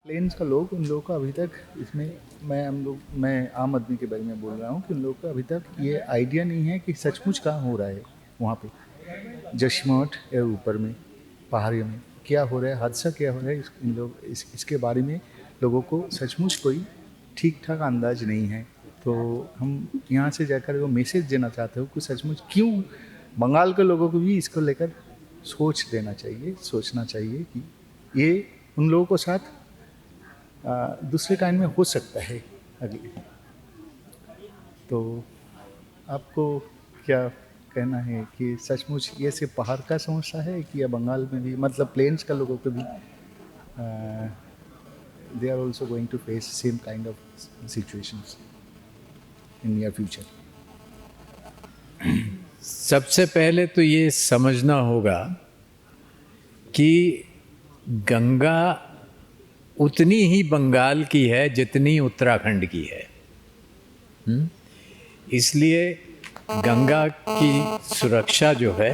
Planes का लोग उन लोगों का अभी तक इसमें मैं आम आदमी के बारे में बोल रहा हूँ कि उन लोगों का अभी तक ये आइडिया नहीं है कि सचमुच कहाँ हो रहा है वहाँ पे जशमठ या ऊपर में पहाड़ियों में क्या हो रहा है, हादसा क्या हो रहा है, इसके बारे में लोगों को सचमुच कोई ठीक ठाक अंदाज नहीं है। तो हम यहाँ से जाकर वो मैसेज देना चाहते हो कि सचमुच क्यों बंगाल के लोगों को भी इसको लेकर सोचना चाहिए कि ये उन लोगों के साथ दूसरे टाइम में हो सकता है अगले। तो आपको क्या कहना है कि सचमुच ये सिर्फ पहाड़ का समस्या है कि या बंगाल में भी मतलब प्लेन्स का लोगों को भी they are also going to face same kind of situations in near future? सबसे पहले तो ये समझना होगा कि गंगा उतनी ही बंगाल की है जितनी उत्तराखंड की है। इसलिए गंगा की सुरक्षा जो है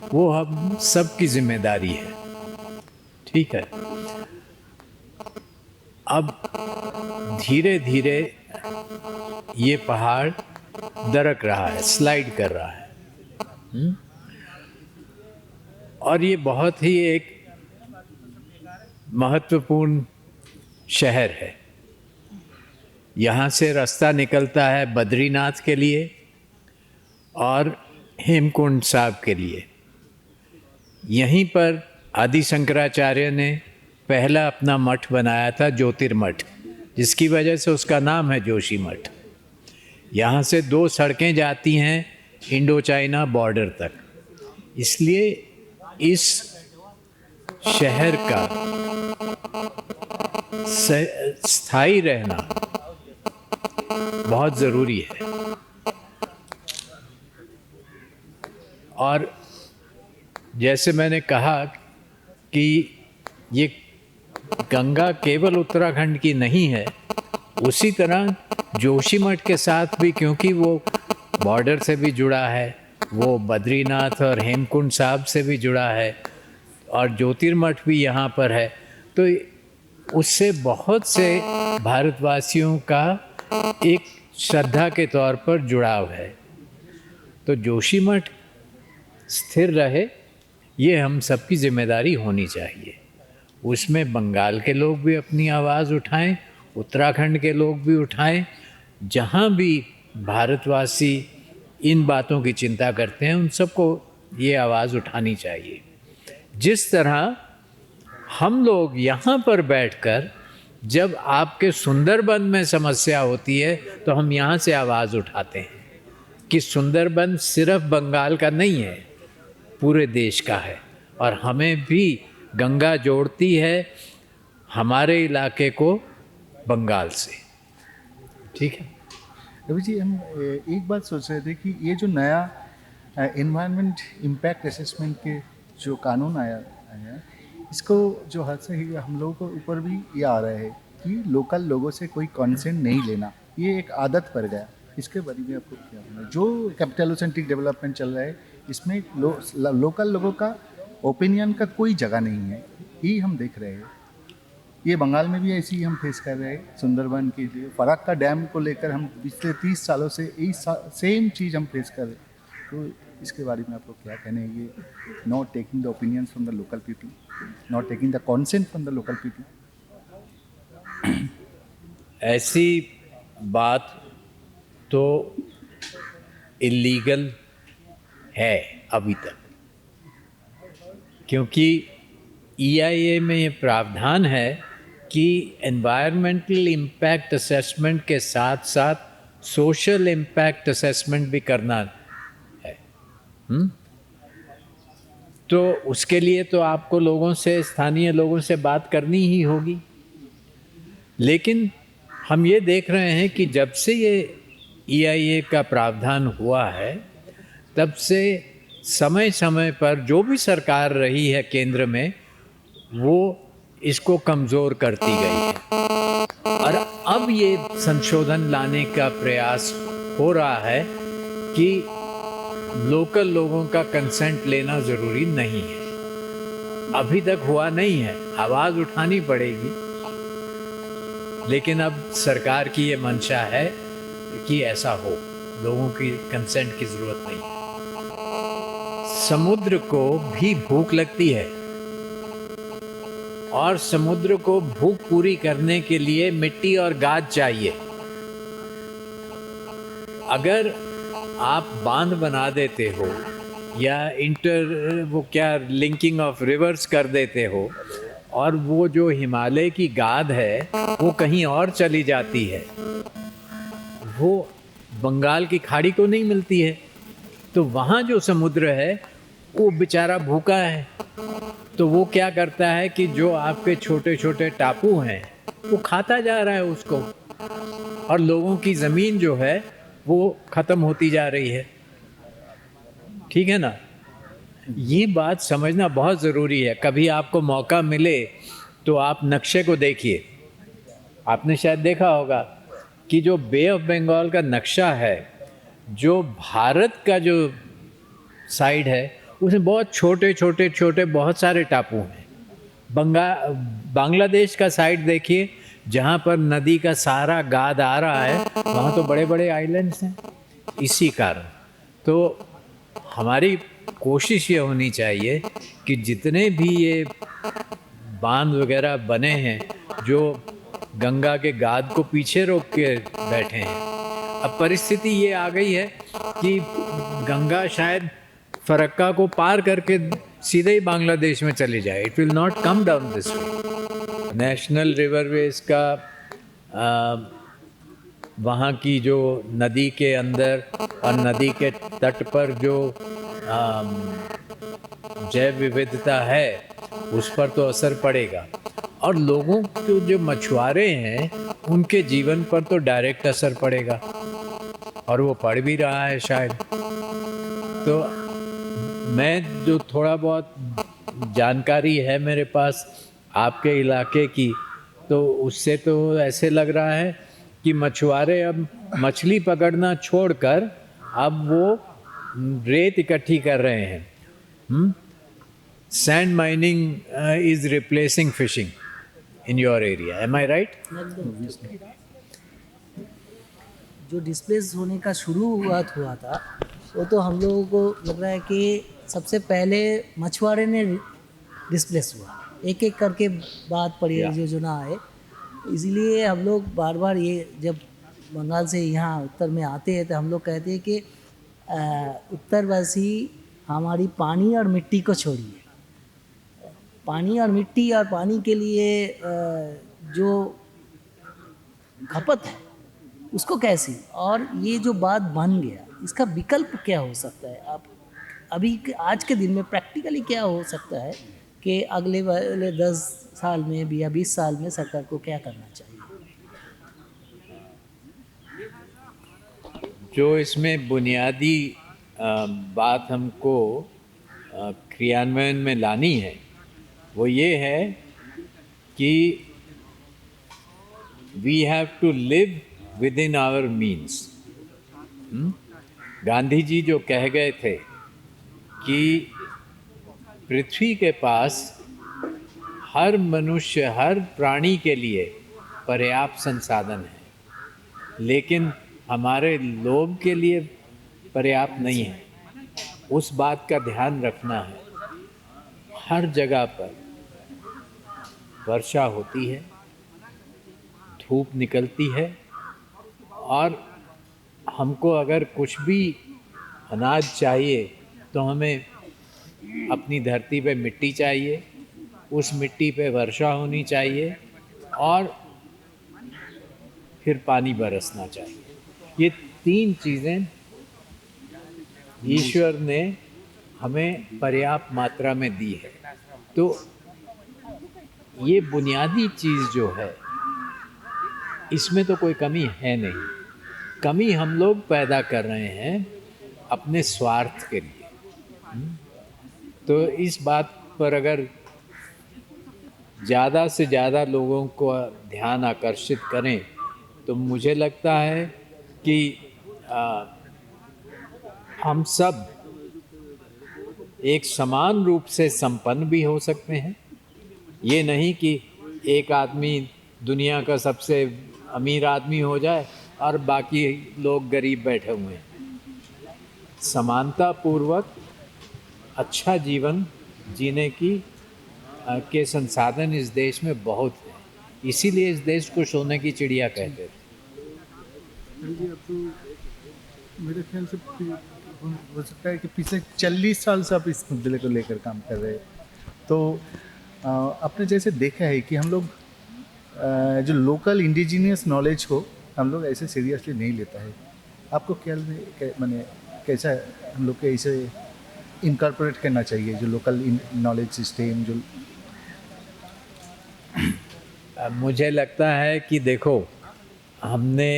वो हम सबकी जिम्मेदारी है। ठीक है, अब धीरे धीरे ये पहाड़ दरक रहा है, स्लाइड कर रहा है। और ये बहुत ही एक महत्वपूर्ण शहर है। यहाँ से रास्ता निकलता है बद्रीनाथ के लिए और हेमकुंड साहब के लिए। यहीं पर आदि शंकराचार्य ने पहला अपना मठ बनाया था, ज्योतिर्मठ, जिसकी वजह से उसका नाम है जोशी मठ। यहाँ से 2 सड़कें जाती हैं इंडो चाइना बॉर्डर तक। इसलिए इस शहर का स्थायी रहना बहुत ज़रूरी है। और जैसे मैंने कहा कि ये गंगा केवल उत्तराखंड की नहीं है, उसी तरह जोशीमठ के साथ भी, क्योंकि वो बॉर्डर से भी जुड़ा है, वो बद्रीनाथ और हेमकुंड साहब से भी जुड़ा है, और ज्योतिर्मठ भी यहाँ पर है। तो उससे बहुत से भारतवासियों का एक श्रद्धा के तौर पर जुड़ाव है। तो जोशीमठ स्थिर रहे, ये हम सबकी जिम्मेदारी होनी चाहिए। उसमें बंगाल के लोग भी अपनी आवाज़ उठाएं, उत्तराखंड के लोग भी उठाएं। जहाँ भी भारतवासी इन बातों की चिंता करते हैं, उन सबको ये आवाज़ उठानी चाहिए। जिस तरह हम लोग यहाँ पर बैठकर जब आपके सुंदरबन में समस्या होती है तो हम यहाँ से आवाज़ उठाते हैं कि सुंदरबन सिर्फ बंगाल का नहीं है, पूरे देश का है, और हमें भी गंगा जोड़ती है हमारे इलाके को बंगाल से। ठीक है रवि जी, हम एक बात सोच रहे थे कि ये जो नया एनवायरनमेंट इम्पैक्ट असेसमेंट के जो कानून आया है, इसको जो हद से ही हम लोगों को ऊपर भी ये आ रहा है कि लोकल लोगों से कोई कंसेंट नहीं लेना, ये एक आदत पड़ गया। इसके बारे में आपको क्या कहना है? जो कैपिटल सेंट्रिक डेवलपमेंट चल रहा है, इसमें लोकल लोगों का ओपिनियन का कोई जगह नहीं है, ये हम देख रहे हैं। ये बंगाल में भी ऐसी ही हम फेस कर रहे हैं। सुंदरबन के लिए फराक्का डैम को लेकर हम पिछले 30 सालों से यही सेम चीज़ हम फेस कर रहे हैं। तो इसके बारे में आपको क्या कहना है? ये not taking the opinions from the local people, not taking the consent from the local people. ऐसी बात तो इलीगल है अभी तक, क्योंकि EIA में ये प्रावधान है कि एनवायरमेंटल इम्पैक्ट असेसमेंट के साथ साथ सोशल इम्पैक्ट असेसमेंट भी करना है। तो उसके लिए तो आपको लोगों से, स्थानीय लोगों से बात करनी ही होगी। लेकिन हम ये देख रहे हैं कि जब से ये EIA का प्रावधान हुआ है, तब से समय समय पर जो भी सरकार रही है केंद्र में, वो इसको कमज़ोर करती गई है। और अब ये संशोधन लाने का प्रयास हो रहा है कि लोकल लोगों का कंसेंट लेना ज़रूरी नहीं है। अभी तक हुआ नहीं है, आवाज़ उठानी पड़ेगी। लेकिन अब सरकार की ये मंशा है कि ऐसा हो, लोगों की कंसेंट की ज़रूरत नहीं है। समुद्र को भी भूख लगती है और समुद्र को भूख पूरी करने के लिए मिट्टी और गाद चाहिए। अगर आप बांध बना देते हो या लिंकिंग ऑफ रिवर्स कर देते हो और वो जो हिमालय की गाद है वो कहीं और चली जाती है, वो बंगाल की खाड़ी को नहीं मिलती है, तो वहाँ जो समुद्र है वो बेचारा भूखा है। तो वो क्या करता है कि जो आपके छोटे छोटे टापू हैं वो खाता जा रहा है उसको, और लोगों की ज़मीन जो है वो ख़त्म होती जा रही है। ठीक है ना? ये बात समझना बहुत ज़रूरी है। कभी आपको मौका मिले तो आप नक्शे को देखिए। आपने शायद देखा होगा कि जो बे ऑफ बंगाल का नक्शा है, जो भारत का जो साइड है, उसमें बहुत छोटे छोटे छोटे बहुत सारे टापू हैं। बांग्लादेश का साइड देखिए, जहाँ पर नदी का सारा गाद आ रहा है, वहाँ तो बड़े बड़े आइलैंड्स हैं। इसी कारण तो हमारी कोशिश ये होनी चाहिए कि जितने भी ये बांध वगैरह बने हैं जो गंगा के गाद को पीछे रोक के बैठे हैं, अब परिस्थिति ये आ गई है कि गंगा शायद फरक्का को पार करके सीधे ही बांग्लादेश में चली जाए। It will not come down this way. National riverways का वहाँ की जो नदी के अंदर और नदी के तट पर जो जैव विविधता है उस पर तो असर पड़ेगा, और लोगों के जो मछुआरे हैं उनके जीवन पर तो डायरेक्ट असर पड़ेगा, और वो पड़ भी रहा है शायद। तो मैं जो थोड़ा बहुत जानकारी है मेरे पास आपके इलाके की, तो उससे तो ऐसे लग रहा है कि मछुआरे अब मछली पकड़ना छोड़कर अब वो रेत इकट्ठी कर रहे हैं। Sand mining is replacing fishing in your area, am I right? जो डिस्प्लेस होने का शुरुआत हुआ था वो तो हम लोगों को लग रहा है कि सबसे पहले मछुआरे ने डिस्प्लेस हुआ, एक एक करके बात पड़ी योजना आए। इसलिए हम लोग बार बार ये जब बंगाल से यहाँ उत्तर में आते हैं तो हम लोग कहते हैं कि उत्तरवासी हमारी पानी और मिट्टी को छोड़िए। पानी और मिट्टी और पानी के लिए जो खपत है उसको कैसे, और ये जो बात बन गया इसका विकल्प क्या हो सकता है? आप अभी आज के दिन में प्रैक्टिकली क्या हो सकता है कि अगले वाले 10 साल में भी या 20 साल में सरकार को क्या करना चाहिए? जो इसमें बुनियादी बात हमको क्रियान्वयन में लानी है वो ये है कि we have to live within our means. Gandhi ji जो कह गए थे कि पृथ्वी के पास हर मनुष्य, हर प्राणी के लिए पर्याप्त संसाधन है, लेकिन हमारे लोभ के लिए पर्याप्त नहीं है। उस बात का ध्यान रखना है। हर जगह पर वर्षा होती है, धूप निकलती है, और हमको अगर कुछ भी अनाज चाहिए तो हमें अपनी धरती पे मिट्टी चाहिए, उस मिट्टी पे वर्षा होनी चाहिए, और फिर पानी बरसना चाहिए। ये 3 चीज़ें ईश्वर ने हमें पर्याप्त मात्रा में दी है। तो ये बुनियादी चीज़ जो है इसमें तो कोई कमी है नहीं। कमी हम लोग पैदा कर रहे हैं अपने स्वार्थ के लिए। तो इस बात पर अगर ज़्यादा से ज़्यादा लोगों को ध्यान आकर्षित करें तो मुझे लगता है कि हम सब एक समान रूप से संपन्न भी हो सकते हैं। ये नहीं कि एक आदमी दुनिया का सबसे अमीर आदमी हो जाए और बाकी लोग गरीब बैठे हुए हैं। समानता पूर्वक अच्छा जीवन जीने की के संसाधन इस देश में बहुत हैं। इसीलिए इस देश को सोने की चिड़िया कहते थे। जी, अब तो मेरे ख्याल से हो सकता है कि पिछले 40 साल से आप इस मुद्दे को लेकर काम कर रहे हैं। तो आपने जैसे देखा है कि हम लोग जो लोकल इंडिजिनियस नॉलेज को हम लोग ऐसे सीरियसली नहीं लेता है। आपको क्या माने कैसा हम लोग के इसे इनकॉर्पोरेट करना चाहिए जो लोकल नॉलेज सिस्टम जो मुझे लगता है कि देखो, हमने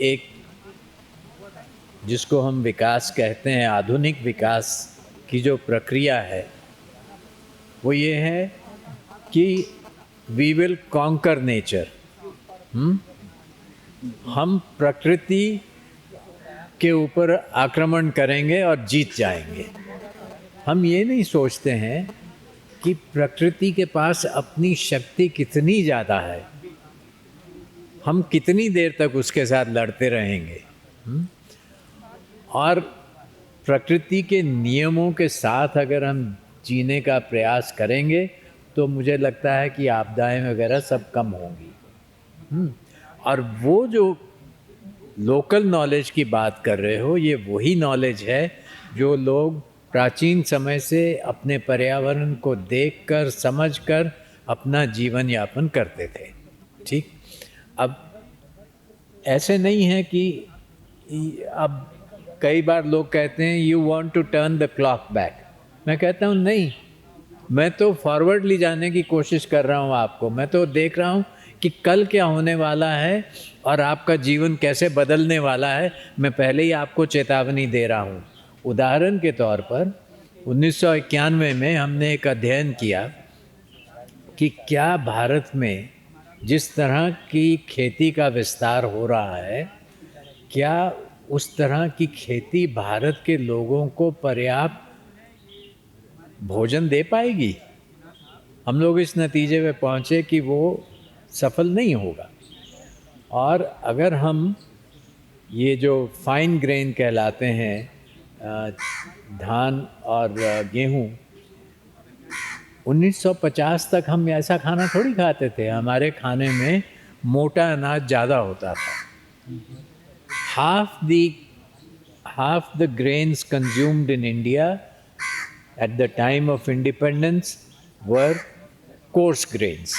एक जिसको हम विकास कहते हैं, आधुनिक विकास की जो प्रक्रिया है वो ये है कि वी विल कॉन्कर नेचर। हम प्रकृति के ऊपर आक्रमण करेंगे और जीत जाएंगे। हम ये नहीं सोचते हैं कि प्रकृति के पास अपनी शक्ति कितनी ज़्यादा है, हम कितनी देर तक उसके साथ लड़ते रहेंगे। और प्रकृति के नियमों के साथ अगर हम जीने का प्रयास करेंगे तो मुझे लगता है कि आपदाएं वगैरह सब कम होंगी। और वो जो लोकल नॉलेज की बात कर रहे हो, ये वही नॉलेज है जो लोग प्राचीन समय से अपने पर्यावरण को देखकर समझकर अपना जीवन यापन करते थे। ठीक, अब ऐसे नहीं है कि अब कई बार लोग कहते हैं you want to turn the clock back. मैं कहता हूँ नहीं, मैं तो फॉरवर्ड ले जाने की कोशिश कर रहा हूँ आपको। मैं तो देख रहा हूँ कि कल क्या होने वाला है और आपका जीवन कैसे बदलने वाला है। मैं पहले ही आपको चेतावनी दे रहा हूँ। उदाहरण के तौर पर 1991 में हमने एक अध्ययन किया कि क्या भारत में जिस तरह की खेती का विस्तार हो रहा है, क्या उस तरह की खेती भारत के लोगों को पर्याप्त भोजन दे पाएगी। हम लोग इस नतीजे पे पहुँचे कि वो सफल नहीं होगा। और अगर हम ये जो फाइन ग्रेन कहलाते हैं, धान और गेहूँ, 1950 तक हम ऐसा खाना थोड़ी खाते थे। हमारे खाने में मोटा अनाज ज़्यादा होता था। half the grains consumed in India at the time of independence were coarse grains,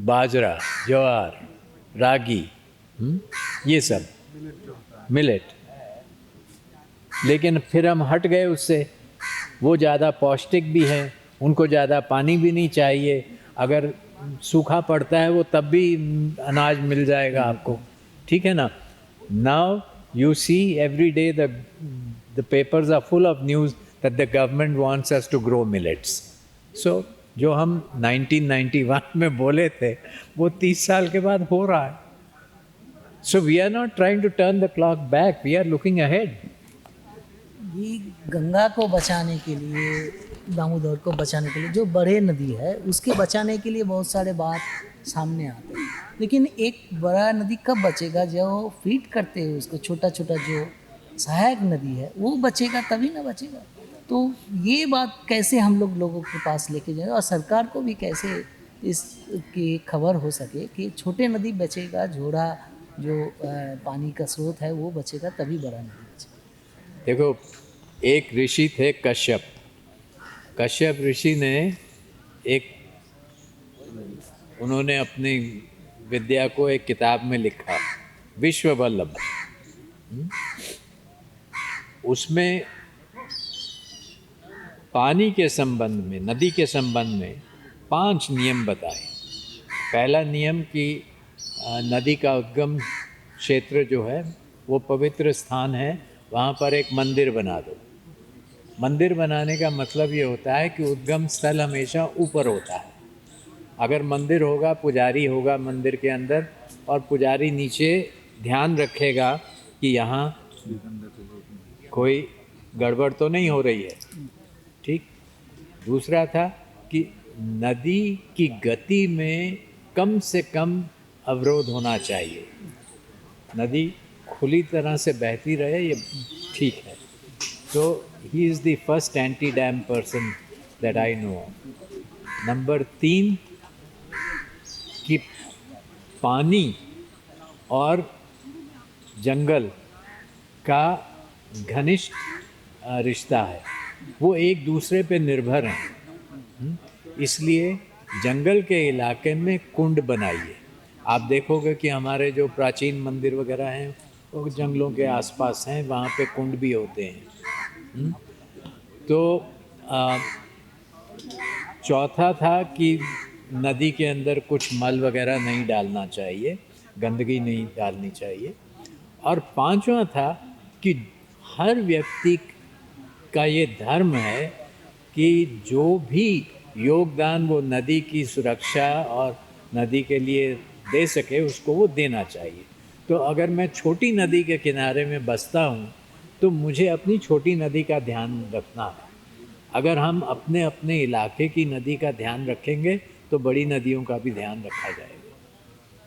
बाजरा, ज्वार, रागी, ये सब मिलेट। लेकिन फिर हम हट गए उससे। वो ज़्यादा पौष्टिक भी हैं, उनको ज़्यादा पानी भी नहीं चाहिए। अगर सूखा पड़ता है वो तब भी अनाज मिल जाएगा आपको। ठीक है ना। Now you see every day the papers are full of news that the government wants us to grow millets. So जो हम 1991 में बोले थे वो 30 साल के बाद हो रहा है। So we are not trying to turn the clock back, we are looking ahead. ये गंगा को बचाने के लिए, दामोदर को बचाने के लिए, जो बड़े नदी है उसके बचाने के लिए बहुत सारे बात सामने आते हैं। लेकिन एक बड़ा नदी कब बचेगा, जो फीड करते हैं उसको, छोटा छोटा जो सहायक नदी है वो बचेगा, तभी ना बचेगा। तो ये बात कैसे हम लोगों के पास लेके जाए और सरकार को भी कैसे इसकी खबर हो सके कि छोटे नदी बचेगा, झोड़ा जो पानी का स्रोत है वो बचेगा, तभी बड़ा नदी बचेगा। देखो, एक ऋषि थे कश्यप। कश्यप ऋषि ने उन्होंने अपनी विद्या को एक किताब में लिखा, विश्व वल्लभ। उसमें पानी के संबंध में, नदी के संबंध में 5 नियम बताए। पहला नियम कि नदी का उद्गम क्षेत्र जो है वो पवित्र स्थान है, वहाँ पर एक मंदिर बना दो। मंदिर बनाने का मतलब ये होता है कि उद्गम स्थल हमेशा ऊपर होता है। अगर मंदिर होगा, पुजारी होगा मंदिर के अंदर, और पुजारी नीचे ध्यान रखेगा कि यहाँ कोई गड़बड़ तो नहीं हो रही है। ठीक। दूसरा था कि नदी की गति में कम से कम अवरोध होना चाहिए। नदी खुली तरह से बहती रहे ये ठीक है। तो he is the first anti dam person that I know. Number 3 कि पानी और जंगल का घनिष्ठ रिश्ता है, वो एक दूसरे पे निर्भर हैं। इसलिए जंगल के इलाके में कुंड बनाइए। आप देखोगे कि हमारे जो प्राचीन मंदिर वगैरह हैं वो जंगलों के आसपास हैं, वहाँ पे कुंड भी होते हैं। तो चौथा था कि नदी के अंदर कुछ मल वगैरह नहीं डालना चाहिए, गंदगी नहीं डालनी चाहिए। और पांचवा था कि हर व्यक्ति का ये धर्म है कि जो भी योगदान वो नदी की सुरक्षा और नदी के लिए दे सके उसको वो देना चाहिए। तो अगर मैं छोटी नदी के किनारे में बसता हूँ तो मुझे अपनी छोटी नदी का ध्यान रखना है। अगर हम अपने अपने इलाके की नदी का ध्यान रखेंगे तो बड़ी नदियों का भी ध्यान रखा जाएगा।